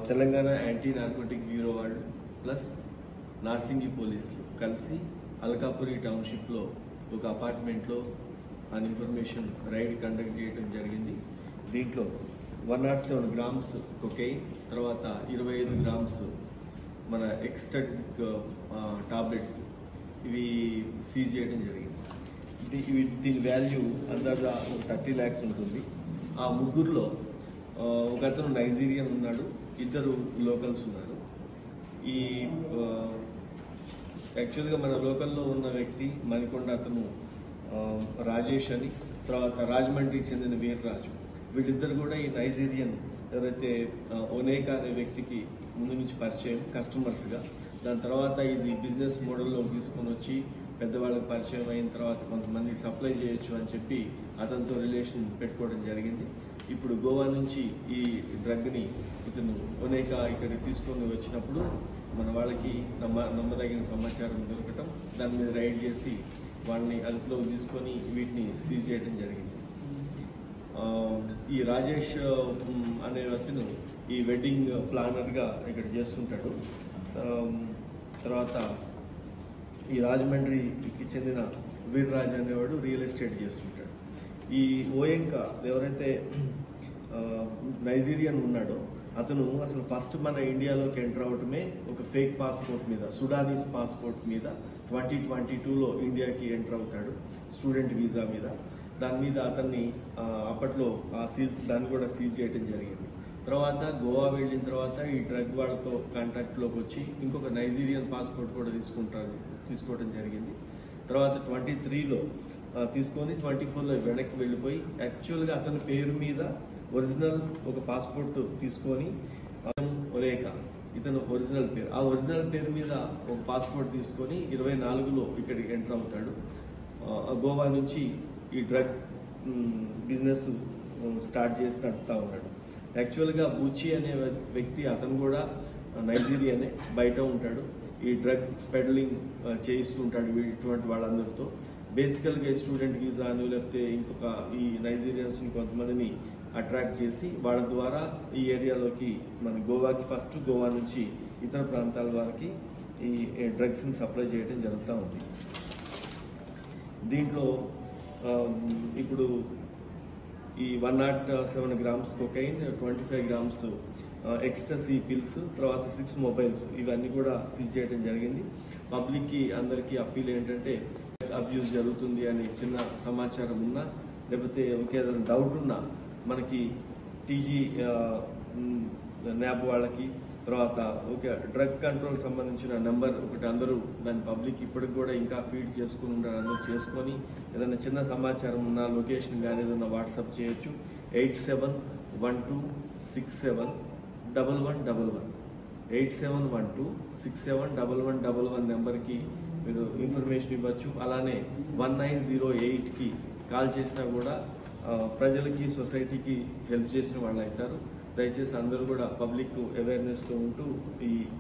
Telangana anti narcotic bureau వాళ్ళు plus Narsingi పోలీసులు కలిసి అల్కాపురి టౌన్షిప్లో ఒక అపార్ట్మెంట్లో ఆ ఇన్ఫర్మేషన్ రైడ్ కండక్ట్ చేయడం జరిగింది. దీంట్లో 107 గ్రామ్స్ కొకైన్, తర్వాత 25 గ్రామ్స్ మన ఎక్స్టాటిక్ టాబ్లెట్స్ ఇవి సీజ్ చేయడం జరిగింది. దీని వాల్యూ అందాజా 30 lakhs ఉంటుంది. ఆ ముగ్గురులో ఒక అతను నైజీరియన్ ఉన్నాడు, ఇద్దరు లోకల్స్ ఉన్నారు. ఈ యాక్చువల్గా మన లోకల్లో ఉన్న వ్యక్తి మణికొండ అతను రాజేష్ అని, తర్వాత రాజమండ్రికి చెందిన వీర్రాజు. వీళ్ళిద్దరు కూడా ఈ నైజీరియన్ ఎవరైతే ఒనేకా అనే వ్యక్తికి ముందు నుంచి పరిచయం కస్టమర్స్గా, దాని తర్వాత ఇది బిజినెస్ మోడల్లో తీసుకొని వచ్చి పెద్దవాళ్ళకి పరిచయం అయిన తర్వాత కొంతమంది సప్లై చేయొచ్చు అని చెప్పి అతనితో రిలేషన్ పెట్టుకోవడం జరిగింది. ఇప్పుడు గోవా నుంచి ఈ డ్రగ్ని ఇతను ఒనేకా ఇక్కడికి తీసుకొని వచ్చినప్పుడు మన వాళ్ళకి నమ్మదగిన సమాచారం దొరకటం, దాని మీద రైడ్ చేసి వాళ్ళని అదుపులో తీసుకొని వీటిని సీజ్ చేయడం జరిగింది. ఈ రాజేష్ అనే అతను ఈ వెడ్డింగ్ ప్లానర్గా ఇక్కడ చేస్తుంటాడు. తర్వాత ఈ రాజమండ్రికి చెందిన వీర్రాజ్ అనేవాడు రియల్ ఎస్టేట్ చేస్తుంటాడు. ఈ ఓయంకా ఎవరైతే నైజీరియన్ ఉన్నాడో అతను అసలు ఫస్ట్ మన ఇండియాలోకి ఎంటర్ అవటమే ఒక ఫేక్ పాస్పోర్ట్ మీద, సుడానీస్ పాస్పోర్ట్ మీద 2022లో ఇండియాకి ఎంటర్ అవుతాడు స్టూడెంట్ వీసా మీద. దాని మీద అతన్ని అప్పట్లో దాన్ని కూడా సీజ్ చేయడం జరిగింది. తర్వాత గోవా వెళ్ళిన తర్వాత ఈ డ్రగ్ వాళ్ళతో కాంటాక్ట్లోకి వచ్చి ఇంకొక నైజీరియన్ పాస్పోర్ట్ కూడా తీసుకోవడం జరిగింది. తర్వాత 23లో తీసుకొని 24లో వెనక్కి వెళ్ళిపోయి యాక్చువల్గా అతని పేరు మీద ఒరిజినల్ ఒక పాస్పోర్ట్ తీసుకొని ఒరేకా ఇతను ఒరిజినల్ పేరు, ఆ ఒరిజినల్ పేరు మీద ఒక పాస్పోర్ట్ తీసుకొని 24లో ఇక్కడికి ఎంటర్ అవుతాడు. గోవా నుంచి ఈ డ్రగ్ బిజినెస్ స్టార్ట్ చేసి నడుపుతా ఉన్నాడు. యాక్చువల్గా బూచి అనే వ్యక్తి అతను కూడా నైజీరియానే, బయట ఉంటాడు. ఈ డ్రగ్ పెడలింగ్ చేయిస్తూ ఉంటాడు ఇటువంటి వాళ్ళందరితో. బేసికల్గా స్టూడెంట్ వీసా అని లేకపోతే ఇంకొక ఈ నైజీరియన్స్ని కొంతమందిని అట్రాక్ట్ చేసి వాళ్ళ ద్వారా ఈ ఏరియాలోకి మన గోవాకి ఫస్ట్, గోవా నుంచి ఇతర ప్రాంతాల వారికి ఈ డ్రగ్స్ని సప్లై చేయడం జరుగుతూ ఉంది. దీంట్లో ఇప్పుడు ఈ 107 grams cocaine, 25 grams ecstasy pills, తర్వాత 6 మొబైల్స్ ఇవన్నీ కూడా సీజ్ చేయడం జరిగింది. పబ్లిక్కి అందరికీ అప్పీల్ ఏంటంటే అబ్యూస్ జరుగుతుంది అని చిన్న సమాచారం ఉన్నా లేకపోతే ఏదైనా డౌట్ ఉన్నా మనకి టీజీ న్యాబ్ వాళ్ళకి, తర్వాత డ్రగ్ కంట్రోల్ సంబంధించిన నెంబర్ ఒకటి అందరూ దాని పబ్లిక్ ఇప్పటికి కూడా ఇంకా ఫీడ్ చేసుకుని ఉంటారు. అందరూ చేసుకొని ఏదైనా చిన్న సమాచారం ఉన్నా లొకేషన్ కానీ ఏదైనా వాట్సాప్ చేయొచ్చు. 8712671111 8712671111 నెంబర్కి మీరు ఇన్ఫర్మేషన్ ఇవ్వచ్చు. అలానే 1908కి కాల్ చేసినా కూడా ప్రజలకి, సొసైటీకి హెల్ప్ చేసిన వాళ్ళు అవుతారు. దయచేసి అందరూ కూడా పబ్లిక్ అవేర్నెస్తో ఉంటూ ఈ